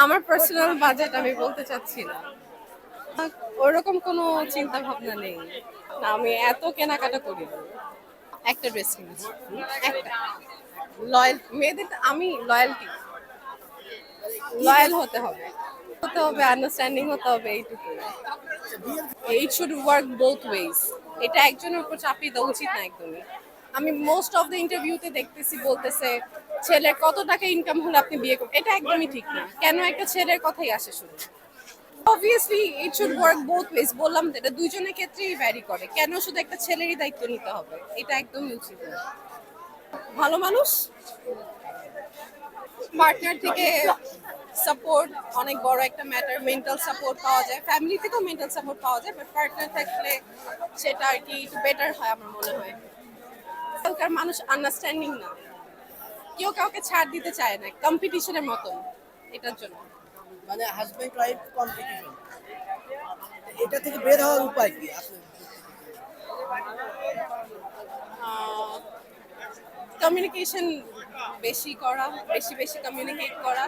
আমার personal budget আমি বলতে চাচ্ছি না। ওরকম কোনো চিন্তা ভাবনা নেই। না, আমি এত কেনাকাটা করি না। একটা ড্রেস কিনেছি। একটা। লয়াল মেয়েদের আমি লয়ালটি লয়াল হতে হবে। হতে হবে, আন্ডারস্ট্যান্ডিং হতে হবে, এইটুকু। It should work both wedge. এটা একজনের উপর চাপিয়ে দেওয়া উচিত না একদমই। আমি মোস্ট অফ দ্য ইন্টারভিউতে দেখতেছি বলতেছে ছেলের কত টাকা ইনকাম হলে আপনি বিয়ে করবেন। এটা একদমই ঠিক না। কেন একটা ছেলের কথাই আসে শুধু? Obviously it should work both wedge. বললাম তো এটা দুইজনের ক্ষেত্রেই ভ্যারি করে। কেন শুধু একটা ছেলেরই দায়িত্ব নিতে হবে? এটা একদমই উচিত না। ভালো মানুষ, পার্টনার থেকে সাপোর্ট অনেক বড় একটা ম্যাটার। মেন্টাল সাপোর্ট পাওয়া যায়, ফ্যামিলি থেকেও মেন্টাল সাপোর্ট পাওয়া যায়, বাট পার্টনার থাকলে সেটা আর কি একটু বেটার হয় আমার মনে হয়। আজকালকার মানুষ আন্ডারস্ট্যান্ডিং না, কেউ কাউকে ছাড় দিতে চায় না, কম্পিটিশনের মতন। এটার জন্য মানে হাজবেন্ড ওয়াইফ কম্পিটিশন, এটা থেকে বের হওয়ার উপায় কি আসলে? কমিউনিকেশন বেশি করা, বেশি বেশি কমিউনিকেট করা,